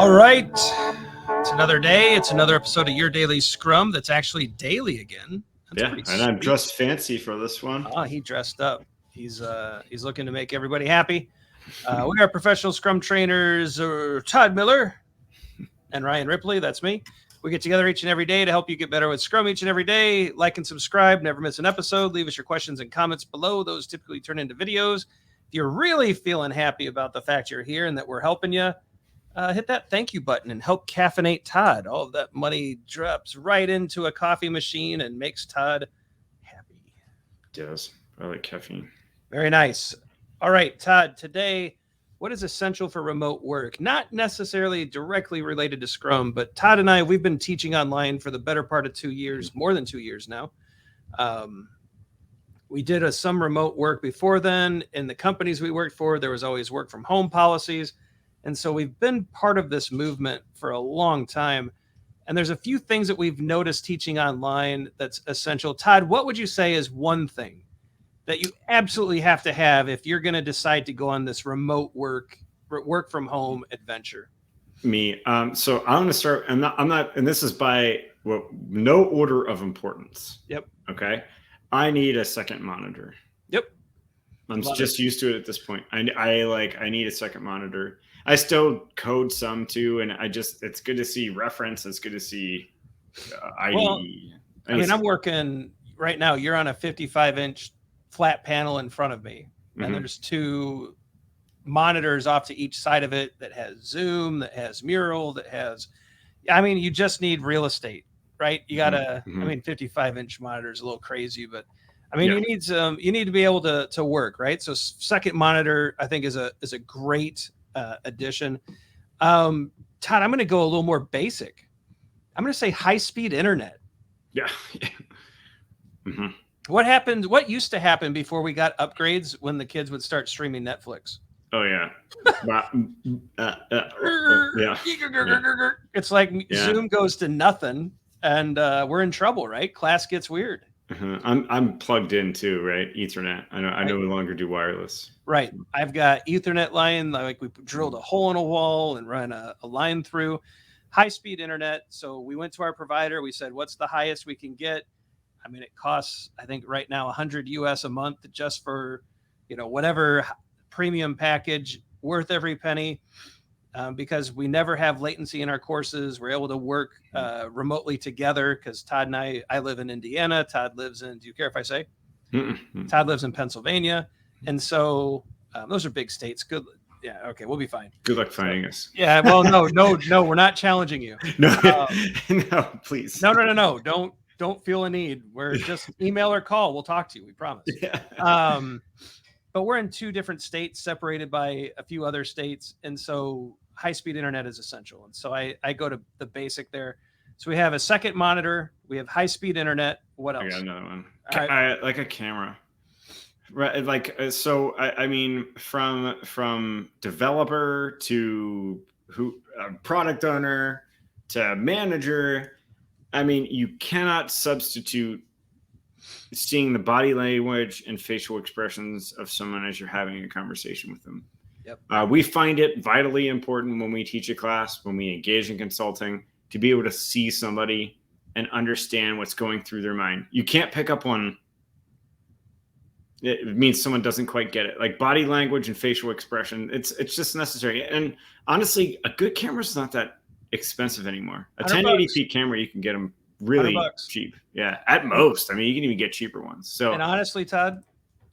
All right. It's another day. It's another episode of Your Daily Scrum that's actually daily again. That's and I'm dressed fancy for this one. Oh, he dressed up. He's looking to make everybody happy. We are professional Scrum trainers, Todd Miller and Ryan Ripley. That's me. We get together each and every day to help you get better with Scrum each and every day. Like and subscribe. Never miss an episode. Leave us your questions and comments below. Those typically turn into videos. If you're really feeling happy about the fact you're here and that we're helping you, hit that thank you button and help caffeinate Todd. All of that money drops right into a coffee machine and makes Todd happy. It does. I like caffeine. Very nice. All right, Todd, today, what is essential for remote work? Not necessarily directly related to Scrum, but Todd and I, we've been teaching online for the better part of 2 years, more than 2 years now. We did some remote work before then. In the companies we worked for, there was always work from home policies. And so we've been part of this movement for a long time. And there's a few things that we've noticed teaching online that's essential. Todd, what would you say is one thing that you absolutely have to have if you're going to decide to go on this remote work from home adventure? Me. So I'm going to start. I'm not, and this is by no order of importance. Yep. Okay. I need a second monitor. Yep. I'm just used to it at this point. I need a second monitor. I still code some too, and it's good to see reference. It's good to see ID. Well, I'm working right now. You're on a 55-inch flat panel in front of me, and there's two monitors off to each side of it that has Zoom, that has Mural, that has. You just need real estate, right? You gotta. 55-inch monitor is a little crazy, but you need to be able to work, right? So second monitor, I think, is a great addition. Todd, I'm going to go a little more basic. I'm going to say high-speed internet. Yeah. What used to happen before we got upgrades when the kids would start streaming Netflix? Oh yeah. It's like Zoom goes to nothing and we're in trouble, right? Class gets weird. I'm plugged in too, right? Ethernet. I no longer do wireless. Right. I've got Ethernet line, like we drilled a hole in a wall and run a line through. High-speed internet. So we went to our provider. We said, what's the highest we can get? It costs, I think right now, $100 US a month just for, whatever premium package, worth every penny. Because we never have latency in our courses. We're able to work remotely together because Todd and I live in Indiana. Todd lives in, do you care if I say? Todd lives in Pennsylvania. And so those are big states. Good. Yeah. Okay. We'll be fine. Good luck finding us. Yeah. Well, no, we're not challenging you. No, please. No. Don't feel a need. We're just email or call. We'll talk to you. We promise. Yeah. But we're in 2 different states separated by a few other states. And so high-speed internet is essential. And so I go to the basic there. So we have a second monitor. We have high-speed internet. What else? I got another one. I like a camera. Right. From developer to product owner to manager, you cannot substitute seeing the body language and facial expressions of someone as you're having a conversation with them. Yep. We find it vitally important when we teach a class, when we engage in consulting, to be able to see somebody and understand what's going through their mind. You can't pick up on it means someone doesn't quite get it. Like body language and facial expression, it's just necessary. And honestly, a good camera is not that expensive anymore. A 1080p camera, you can get them really cheap. Yeah, at most. You can even get cheaper ones. So, and honestly, Todd,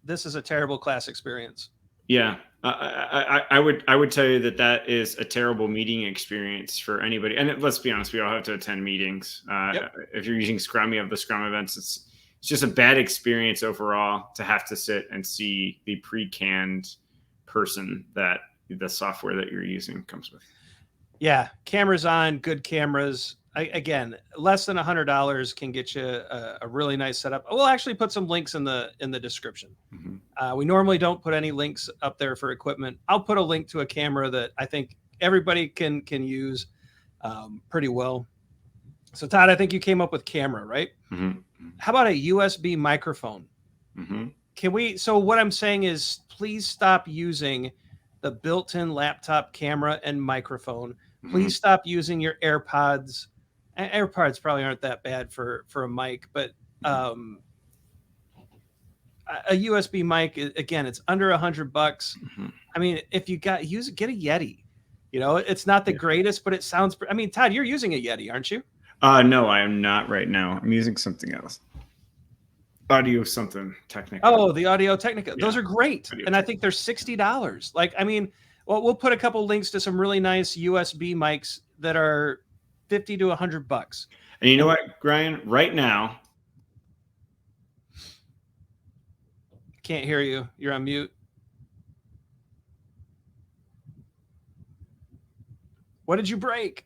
this is a terrible class experience. Yeah, I would tell you that is a terrible meeting experience for anybody. And let's be honest, we all have to attend meetings. If you're using Scrum, you have the Scrum events. It's just a bad experience overall to have to sit and see the pre-canned person that the software that you're using comes with. Yeah, cameras on, good cameras. Again, less than $100 can get you a really nice setup. We'll actually put some links in the description. We normally don't put any links up there for equipment. I'll put a link to a camera that I think everybody can use pretty well. So Todd, I think you came up with camera, right? How about a USB microphone? Can we? So what I'm saying is, please stop using the built-in laptop camera and microphone. Please stop using your AirPods. AirPods probably aren't that bad for a mic, but a USB mic, again, it's under $100. I mean, if you get a Yeti. You know, it's not the greatest, but it sounds. I mean, Todd, you're using a Yeti, aren't you? No, I am not right now. I'm using something else. Audio something Technica. Oh, the Audio Technica. Those are great, and I think they're $60. Like, I mean, well, we'll put a couple links to some really nice USB mics that are $50 to $100. And you know what, Ryan? Right now, can't hear you. You're on mute. What did you break?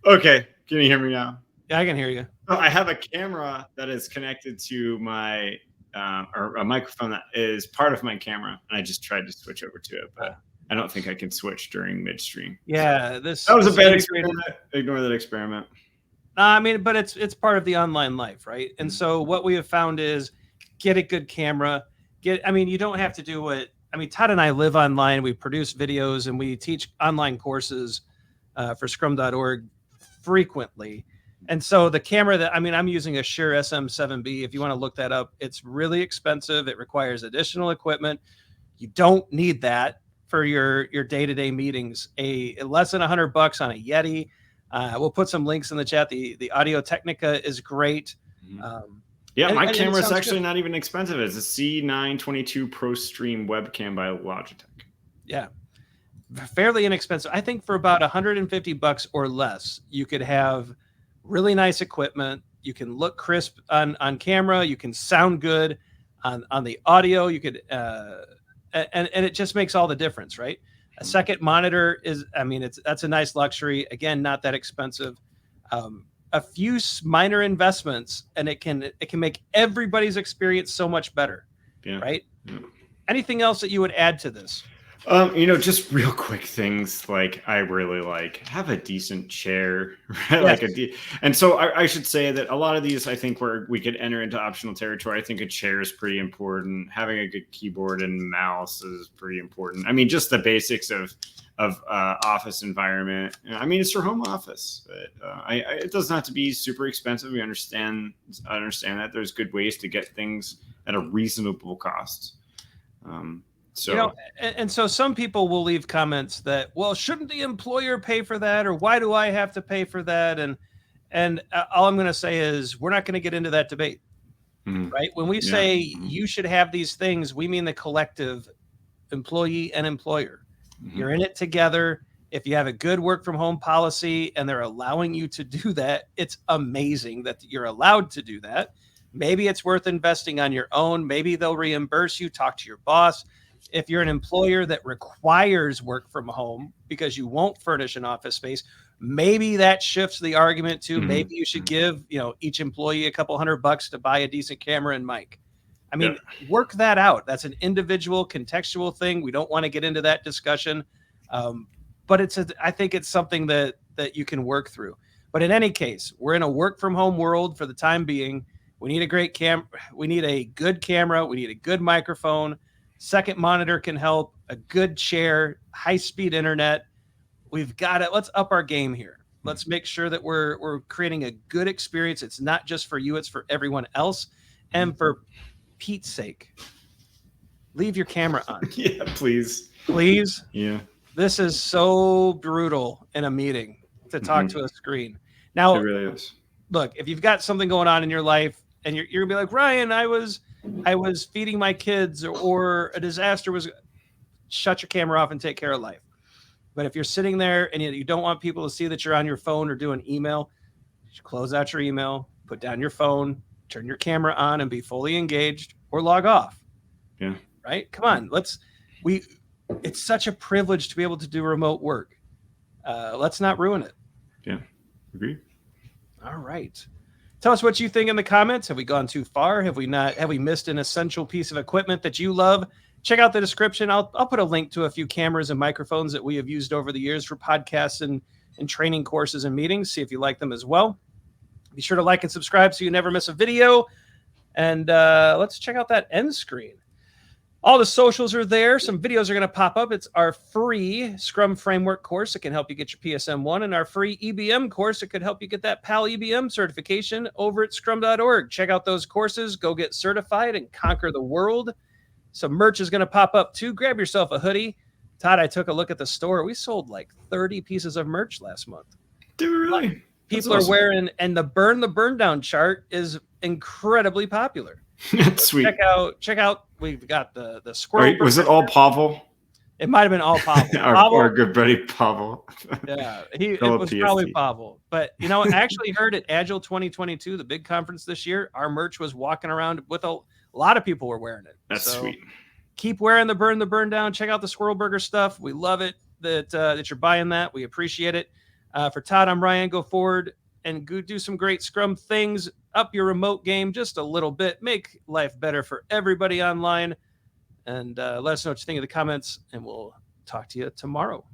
Okay, can you hear me now? Yeah, I can hear you. So I have a camera that is connected to my or a microphone that is part of my camera, and I just tried to switch over to it, but I don't think I can switch during midstream. Yeah, that was a bad experiment. Ignore that experiment. I mean, but it's part of the online life, right? And so what we have found is get a good camera. I mean, you don't have to do what. I mean, Todd and I live online. We produce videos and we teach online courses for Scrum.org frequently. And so the camera that, I mean, I'm using a Shure SM7B. If you want to look that up, it's really expensive. It requires additional equipment. You don't need that for your day-to-day meetings. Less than $100 on a Yeti. We'll put some links in the chat. The Audio Technica is great. My camera is actually not even expensive. It's a C922 Pro Stream webcam by Logitech. Yeah. Fairly inexpensive. I think for about $150 or less, you could have really nice equipment. You can look crisp on camera. You can sound good on the audio. You could, and it just makes all the difference, right? A second monitor is, I mean, that's a nice luxury. Again, not that expensive. A few minor investments, and it can make everybody's experience so much better, right? Yeah. Anything else that you would add to this? Just real quick things like I really have a decent chair, right? Yes. And so I should say that a lot of these, I think, where we could enter into optional territory. I think a chair is pretty important. Having a good keyboard and mouse is pretty important. I mean, just the basics of office environment. I mean, it's your home office. But, it doesn't have to be super expensive. I understand that there's good ways to get things at a reasonable cost. So, and so some people will leave comments that, well, shouldn't the employer pay for that? Or why do I have to pay for that? And all I'm going to say is we're not going to get into that debate, right? When we say you should have these things, we mean the collective employee and employer. You're in it together. If you have a good work from home policy and they're allowing you to do that, it's amazing that you're allowed to do that. Maybe it's worth investing on your own. Maybe they'll reimburse you. Talk to your boss. If you're an employer that requires work from home because you won't furnish an office space, maybe that shifts the argument to maybe you should give, each employee a couple $100 to buy a decent camera and mic. I mean, work that out. That's an individual contextual thing. We don't want to get into that discussion. But I think it's something that you can work through. But in any case, we're in a work from home world for the time being. We need a great we need a good camera. We need a good microphone. Second monitor can help, a good chair, high-speed internet. We've got it. Let's up our game here. Let's make sure that we're creating a good experience. It's not just for you, it's for everyone else. And for Pete's sake, leave your camera on. Yeah, please. Please? Yeah. This is so brutal in a meeting to talk to a screen. Now, it really is. Look, if you've got something going on in your life and you're going to be like, Ryan, I was feeding my kids or a disaster was, shut your camera off and take care of life. But if you're sitting there and you don't want people to see that you're on your phone or doing email, close out your email, put down your phone, turn your camera on and be fully engaged or log off. Yeah. Right? Come on. It's such a privilege to be able to do remote work. Let's not ruin it. Yeah. Agree. All right. Tell us what you think in the comments. Have we gone too far? Have we missed an essential piece of equipment that you love? Check out the description. I'll put a link to a few cameras and microphones that we have used over the years for podcasts and training courses and meetings. See if you like them as well. Be sure to like and subscribe so you never miss a video. And let's check out that end screen. All the socials are there. Some videos are going to pop up. It's our free Scrum Framework course that can help you get your PSM 1 and our free EBM course that could help you get that PAL EBM certification over at scrum.org. Check out those courses. Go get certified and conquer the world. Some merch is going to pop up too. Grab yourself a hoodie. Todd, I took a look at the store. We sold like 30 pieces of merch last month. Dude, really? People are wearing, and the burn down chart is incredibly popular. That's sweet. Check out. We've got the squirrel. Was it all Pavel? It might have been all Pavel. our good buddy Pavel. Yeah, it was probably Pavel. But I actually heard at Agile 2022, the big conference this year, our merch was walking around with a lot of people were wearing it. That's sweet. Keep wearing the burn down. Check out the Squirrel Burger stuff. We love it that you're buying that. We appreciate it. For Todd, I'm Ryan. Go forward and go do some great Scrum things. Up your remote game just a little bit. Make life better for everybody online. And let us know what you think in the comments, and we'll talk to you tomorrow.